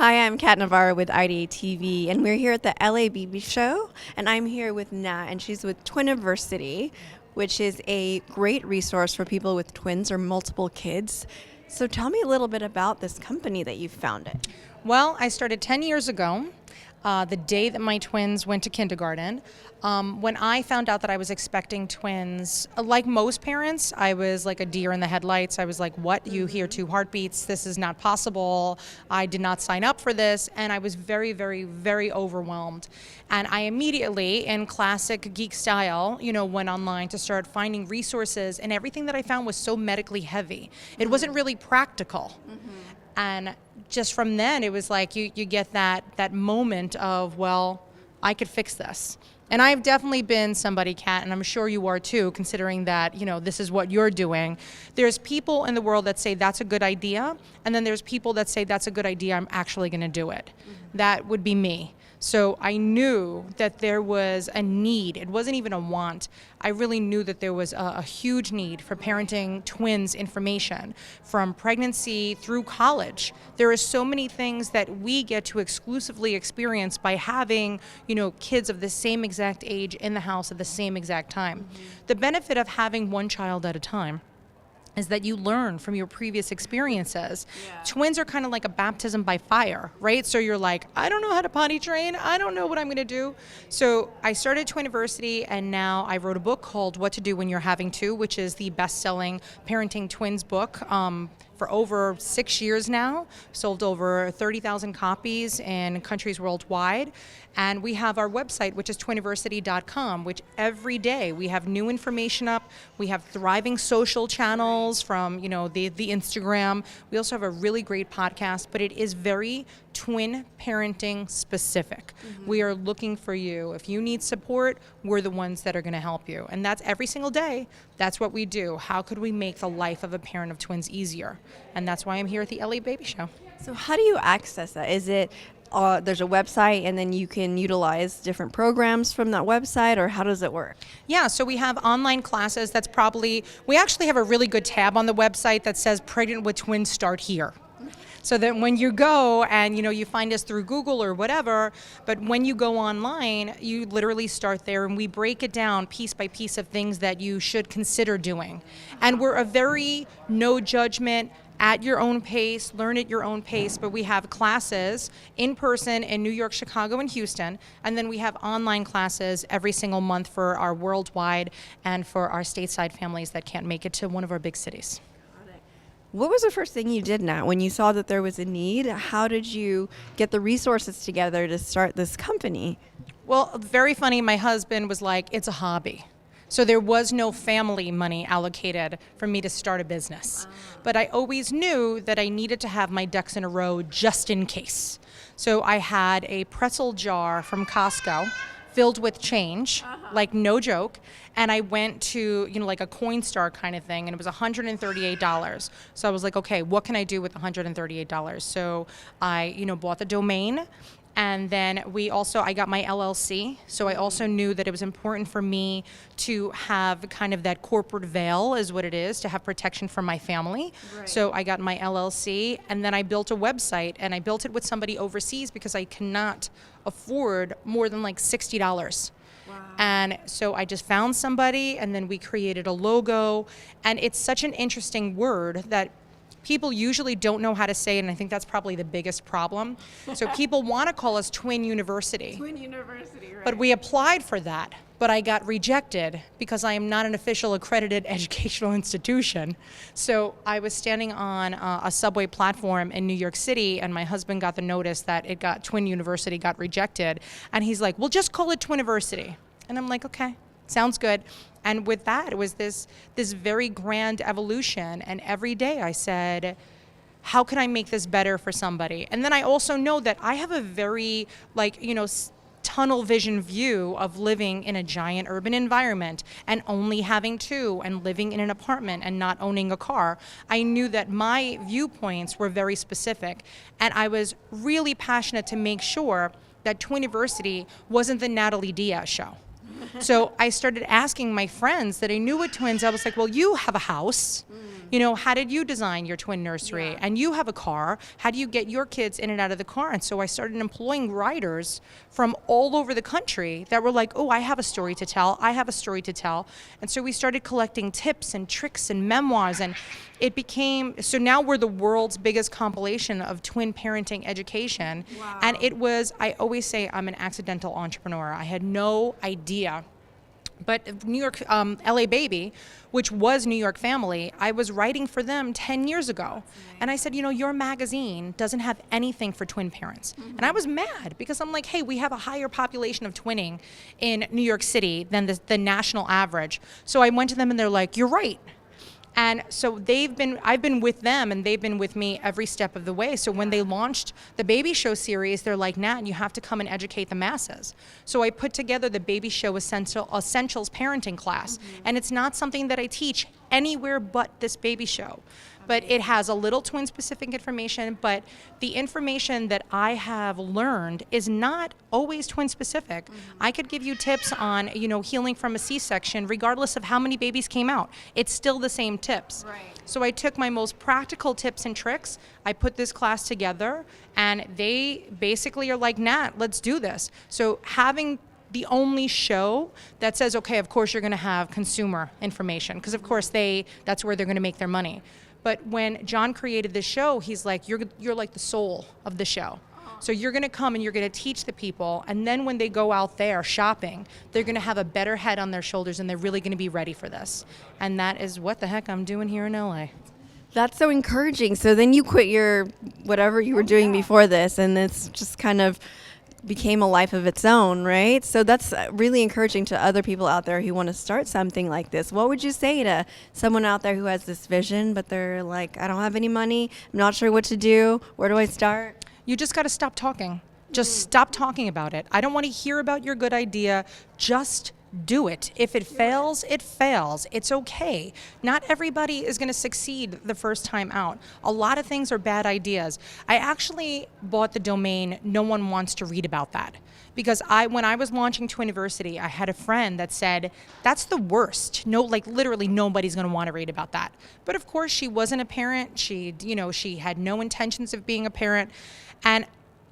Hi, I'm Cat Navarro with IdeateTV, and we're here at the LA Baby Show, and I'm here with Nat, and she's with Twiniversity, which is a great resource for people with twins or multiple kids. So tell me a little bit about this company that you founded. Well, I started 10 years ago, the day that my twins went to kindergarten. When I found out that I was expecting twins, like most parents, I was like a deer in the headlights. I was like, what? You hear 2 heartbeats? This is not possible. I did not sign up for this. And I was very, very, very overwhelmed. And I immediately, in classic geek style, went online to start finding resources. And everything that I found was so medically heavy. It wasn't really practical. And just from then, it was like you get that moment of, well, I could fix this. And I've definitely been somebody, Kat, and I'm sure you are too, considering that, this is what you're doing. There's people in the world that say that's a good idea, and then there's people that say that's a good idea, I'm actually going to do it. That would be me. So I knew that there was a need. It wasn't even a want. I really knew that there was a huge need for parenting twins information from pregnancy through college. There are so many things that we get to exclusively experience by having, kids of the same exact age in the house at the same exact time. The benefit of having one child at a time is that you learn from your previous experiences. Yeah. Twins are kind of like a baptism by fire, right? So you're like, I don't know how to potty train. I don't know what I'm going to do. So I started Twiniversity, and now I wrote a book called What to Do When You're Having Two, which is the best-selling parenting twins book. For over 6 years now, sold over 30,000 copies in countries worldwide. And we have our website, which is twiniversity.com, which every day we have new information up. We have thriving social channels from, the Instagram. We also have a really great podcast, but it is very twin parenting specific. We are looking for you. If you need support, we're the ones that are going to help you. And that's every single day. That's what we do. How could we make the life of a parent of twins easier? And that's why I'm here at the LA Baby Show. So how do you access that? Is it there's a website and then you can utilize different programs from that website, or how does it work? Yeah, so we have online classes. We actually have a really good tab on the website that says Pregnant with Twins Start Here. So that when you go and, you find us through Google or whatever, but when you go online, you literally start there, and we break it down piece by piece of things that you should consider doing. And we're a very no judgment, at your own pace, learn at your own pace, but we have classes in person in New York, Chicago, and Houston, and then we have online classes every single month for our worldwide and for our stateside families that can't make it to one of our big cities. What was the first thing you did, Nat, when you saw that there was a need? How did you get the resources together to start this company? Well, very funny. My husband was like, it's a hobby. So there was no family money allocated for me to start a business. But I always knew that I needed to have my ducks in a row just in case. So I had a pretzel jar from Costco filled with change, like no joke. And I went to, like a Coinstar kind of thing, and it was $138. So I was like, okay, what can I do with $138? So I, bought the domain. And then I got my LLC. So I also knew that it was important for me to have kind of that corporate veil, is what it is, to have protection from my family. Right. So I got my LLC, and then I built a website, and I built it with somebody overseas because I cannot afford more than like $60. Wow. And so I just found somebody, and then we created a logo. And it's such an interesting word that people usually don't know how to say it, and I think that's probably the biggest problem. So people want to call us Twin University. Twin University, right. But we applied for that, but I got rejected because I am not an official accredited educational institution. So I was standing on a subway platform in New York City, and my husband got the notice that Twin University got rejected, and he's like, well, just call it Twiniversity. And I'm like, okay. Sounds good. And with that, it was this very grand evolution. And every day I said, how can I make this better for somebody? And then I also know that I have a very, tunnel vision view of living in a giant urban environment and only having two and living in an apartment and not owning a car. I knew that my viewpoints were very specific. And I was really passionate to make sure that Twiniversity wasn't the Natalie Diaz show. So I started asking my friends that I knew with twins. I was like, well, you have a house. You know, how did you design your twin nursery? And you have a car. How do you get your kids in and out of the car? And so I started employing writers from all over the country that were like, oh, I have a story to tell. I have a story to tell. And so we started collecting tips and tricks and memoirs, and it became, so now we're the world's biggest compilation of twin parenting education. Wow. And it was, I always say I'm an accidental entrepreneur. I had no idea. But New York, LA Baby, which was New York Family, I was writing for them 10 years ago. And I said, you know, your magazine doesn't have anything for twin parents. And I was mad because I'm like, hey, we have a higher population of twinning in New York City than the national average. So I went to them and they're like, you're right. And so I've been with them and they've been with me every step of the way. So when they launched the Baby Show series, they're like, Nat, you have to come and educate the masses. So I put together the Baby Show Essentials parenting class. And it's not something that I teach anywhere but this Baby Show. But it has a little twin specific information, but the information that I have learned is not always twin specific. I could give you tips on, you know, healing from a C-section regardless of how many babies came out. It's still the same tips. Right. So I took my most practical tips and tricks, I put this class together, and they basically are like, Nat, let's do this. So having the only show that says, okay, of course you're gonna have consumer information, because of course that's where they're gonna make their money. But when John created the show, he's like, you're like the soul of the show. So you're gonna come and you're gonna teach the people, and then when they go out there shopping, they're gonna have a better head on their shoulders and they're really gonna be ready for this. And that is what the heck I'm doing here in LA. That's so encouraging. So then you quit your whatever you were doing before this, and it's just kind of became a life of its own, right? So that's really encouraging to other people out there who want to start something like this. What would you say to someone out there who has this vision, but they're like, I don't have any money, I'm not sure what to do, where do I start? You just got to stop talking. Just stop talking about it. I don't want to hear about your good idea. Just do it. If it fails, it fails. It's okay. Not everybody is going to succeed the first time out. A lot of things are bad ideas. I actually bought the domain No One Wants to Read About That, because when I was launching Twiniversity, I had a friend that said, that's the worst. No, like literally nobody's going to want to read about that. But of course she wasn't a parent. She had no intentions of being a parent. And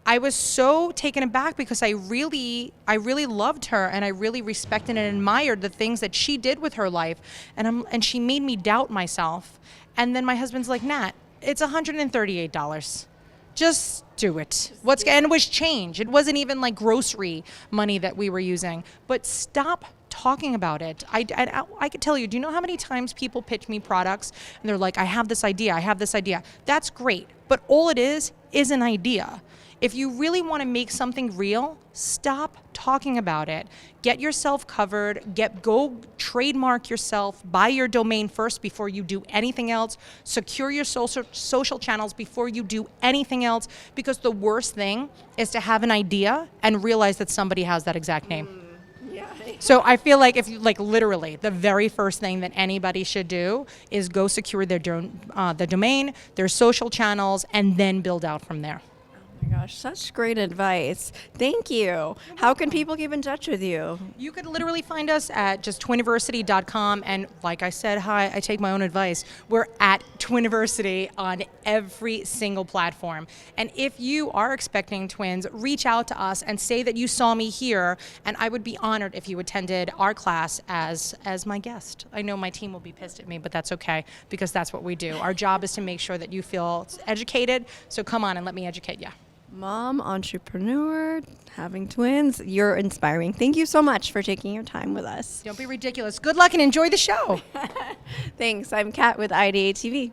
I was so taken aback because I really loved her, and I really respected and admired the things that she did with her life, and she made me doubt myself. And then my husband's like, Nat, it's $138. Just do it. And it was change. It wasn't even like grocery money that we were using. But stop talking about it. I could tell you, do you know how many times people pitch me products and they're like, I have this idea, I have this idea. That's great. But all it is an idea. If you really want to make something real, stop talking about it. Get yourself covered, go trademark yourself, buy your domain first before you do anything else, secure your social channels before you do anything else, because the worst thing is to have an idea and realize that somebody has that exact name. So I feel like if you, like literally, the very first thing that anybody should do is go secure their the domain, their social channels, and then build out from there. Oh my gosh, such great advice. Thank you. How can people keep in touch with you? You could literally find us at just twiniversity.com. And like I said, hi, I take my own advice. We're at Twiniversity on every single platform. And if you are expecting twins, reach out to us and say that you saw me here. And I would be honored if you attended our class as my guest. I know my team will be pissed at me, but that's okay, because that's what we do. Our job is to make sure that you feel educated. So come on and let me educate you. Mom, entrepreneur, having twins, you're inspiring. Thank you so much for taking your time with us. Don't be ridiculous. Good luck and enjoy the show. Thanks. I'm Kat with IdeateTV.